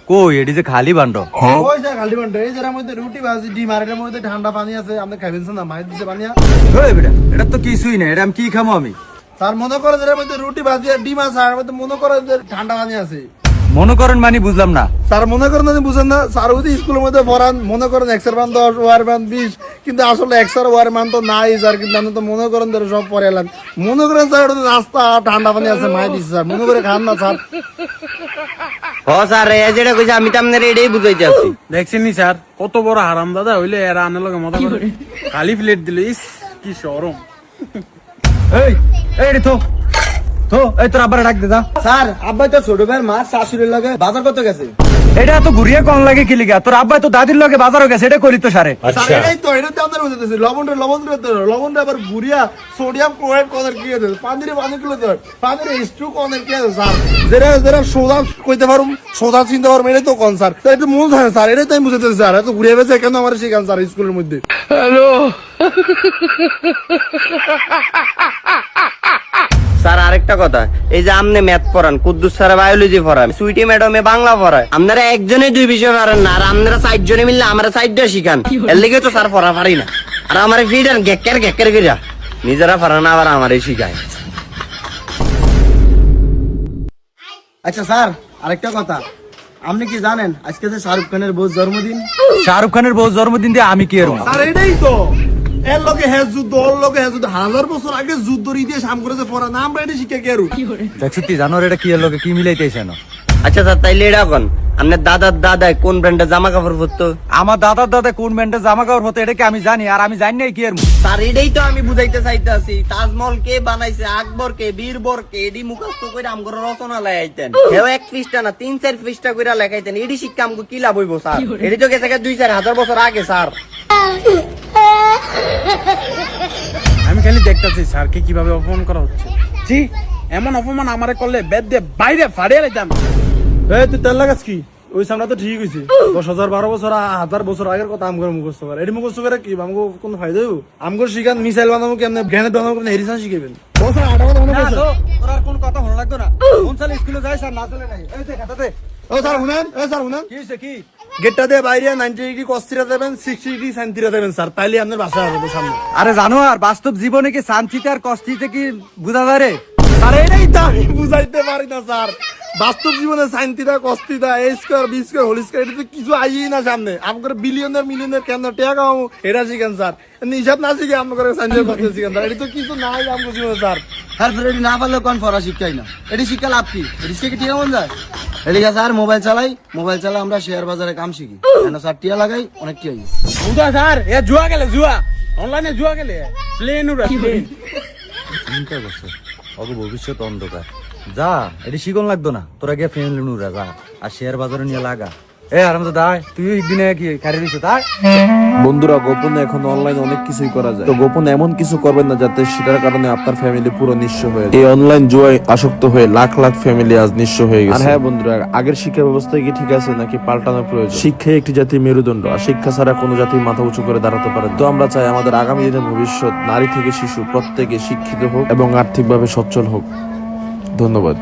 কই এটি যে খালি বান্ড ওই যে খালি বান্ড এই যার মধ্যে রুটি ভাজি ডিম আর এর মধ্যে ঠান্ডা পানি আছে আপনি খাবেন না মাইর দিছে পানিয়া ওই বেটা এটা তো কিছুই না এটা আমি কি খামো আমি স্যার মনে করেন এর মধ্যে রুটি ভাজি আর ডিম আছে আর এর মধ্যে মনে করেন যে ঠান্ডা পানি আছে মনে করেন মানে বুঝলাম না স্যার মনে করেন আপনি বুঝেন না স্যার ওই স্কুলের মধ্যে পড়ান মনে করেন এক্সের মান 10 ওয়ার মান 20 কিন্তু আসলে এক্সের ওয়ার মান তো নাই স্যার কিন্তু আপনি তো মনে করেন ধরে সব পড়ে এলেন মনে করেন স্যার ওটা রাস্তা ঠান্ডা পানি আছে মাই দিছে স্যার মনে করে খান না স্যার ও স্যার এই যেটা কইছে আমি তো আপনার এটাই বুঝাইতে আছি দেখছেন নি স্যার কত বড় হারাম দাদা হইলে এরা আনার লগে মজা করে খালি প্লেট দিল ইস কি শরম এই এই তো তো এই তোর আবার ডাক দে যা স্যার আব্বা তো ছোট ভাইয়ের মা শাশুড়ির লগে বাজার করতে গেছে এটা তো ঘুরিয়ে কম লাগে কি লিগা তোর আব্বা তো দাদির লগে বাজারও গেছে এটা করি তো সারে স্যার এটাই তো এটা তো আপনার বুঝতেছি লবণটা আবার ঘুরিয়া সোডিয়াম ক্লোরাইড কোনের কি আছে পানি কিলো তো পানির স্ট্রোক কোনের কি আছে স্যার যেটা সোজা কইতে পারুম সোজা চিন্তা পারুম এটাই তো কোন স্যার এটা মূল থাকে স্যার এটাই তো আমি বুঝতেছি স্যার এত ঘুরিয়ে গেছে কেন আমার শিখান স্যার স্কুলের মধ্যে স্যার আরেকটা কথা এই যে আপনি ম্যাথ পড়ান কুদ্দুস স্যার বায়োলজি পড়ান সুইটি ম্যাডামে বাংলা পড়ায় আপনারা একজনে দুই বিষয় পারেন না আর আপনারা 4 জনে মিললে আমরা 4টা শিখান এর লিগে তো স্যার পড়া পারি না আর আমারে ফিডান গেক্কের কইরা নিজেরা পারে না আবার আমারে শিখায় আচ্ছা স্যার আরেকটা কথা আপনি কি জানেন আজকে যে শাহরুখ খানের বউ জন্মদিন শাহরুখ খানের বউ জন্মদিন দিয়ে আমি কি এরকম স্যার এটাই তো এর লগে হ্যাঁ যুদ্ধ ওর লগে হ্যাঁ যুদ্ধ 1000 বছর আগে যুদ্ধ রীতি সাম করেছে পড়া না আমরা এটা শিখে গেরু দেখছি তুই জানো এটা কি এর লগে কি মিলাইতেছে না আচ্ছা স্যার তাইলে এটা কোন আপনার দাদার দাদায় কোন ব্র্যান্ডের জামা কাপড় পরতো আমার দাদার দাদা কোন ব্যান্ডের জামা কাপড় হতো এটা কি আমি জানি আর আমি জানি না কি এর স্যার এটাই তো আমি বুঝাইতে চাইতেছি তাজমহল কে বানাইছে আকবর কে বীরবর কে এডি মুখস্থ করে আমগর রচনা লাগাইতেন হেও 1 পৃষ্ঠা না 3-4 পৃষ্ঠা করে লেখাইতেন এডি শিক্ষা আমগো কি লাভ হইব স্যার এডি তো গেছে 2-4 হাজার বছর আগে স্যার আমি খালি দেখতেছি স্যারকে কিভাবে অপমান করা হচ্ছে জি এমন অপমান আমারে করলে বেদ দিয়ে বাইরে ফাড়িয়ে লাইতাম এই তুই তেল লাগাস কি ওই সামনে তো ঠিক হয়েছে 10,000 12 বছর 1000 বছর আগের কথা আমগর মুখস্থ করে এটি মুখস্থ করে কি আমগো কোনো ফায়দা হইব আমগর শিখান মিসাইল বানাবো কেমনে জ্ঞানের বানাবো কেমনে হেরিসান শিখাবেন বছর 8 কথা মনে করছে তোর আর কোন কথা ভালো লাগতো না কোন সালে স্কুলে যাই স্যার না চলে নাই এই দেখ খাতাতে ও স্যার শুনেন কি হইছে কি গেটটা দিয়ে বাইরে 90 ডিগ্রি কস্তিরা দেবেন 60 ডিগ্রি সাইনতিরা দেবেন স্যার তাইলে আপনার বাসা হবে সামনে আরে জানো আর বাস্তব জীবনে কি শান্তিতে আর কষ্টিতে কি বুঝা যায় রে স্যার এটাই তো আমি বুঝাইতে পারি না স্যার বাস্তব জীবনে সাইনতিরা কস্তিরা A square B square whole square এটা তো কিছু আইই না সামনে আমগর বিলিয়নার মিলিয়নার কেন টাকা কামাবো এটা শিখেন স্যার হিসাব না শিখে আমগর সাইন্সের কথা শিখেন স্যার এটা তো কিছু নাই আমগর জীবনে স্যার স্যার এটি না পারলে কোন পড়া শিক্ষাই না এটি শিক্ষা লাভ কি এটি শিখে ঠিক মন যায় এদিকে স্যার মোবাইল চালাই আমরা শেয়ার বাজারে কাম শিখি কেন স্যার টিয়া লাগাই অনেক টিয়া বুঝা স্যার এ জুয়া গেলে জুয়া অনলাইনে জুয়া গেলে প্লেন উড়া প্লেন চিন্তা করছে অগ ভবিষ্যৎ অন্ধকার যা এটি শিকন লাগতো না তোরা গিয়ে ফ্যামিলি নুরা যা আর শেয়ার বাজারে নিয়ে লাগা এ আরাম তো দাই তুই একদিনে কি খারি দিছ তাই বন্ধুরা গোপনে এখন অনলাইন অনেক কিছুই করা যায় তো গোপনে এমন কিছু করবেন না যাতে সেটার কারণে আপনার ফ্যামিলি পুরো নিঃস্ব হয়ে যায় এই অনলাইন জুয়ায় আসক্ত হয়ে লাখ লাখ ফ্যামিলি আজ নিঃস্ব হয়ে গেছে আর হ্যাঁ বন্ধুরা আগের শিক্ষা ব্যবস্থা কি ঠিক আছে নাকি পাল্টানো প্রয়োজন শিক্ষাই একটি জাতির মেরুদণ্ড আর শিক্ষা ছাড়া কোনো জাতি মাথা উঁচু করে দাঁড়াতে পারে তো আমরা চাই আমাদের আগামী দিনের ভবিষ্যৎ নারী থেকে শিশু প্রত্যেকে শিক্ষিত হোক এবং আর্থিকভাবে সচ্ছল হোক ধন্যবাদ।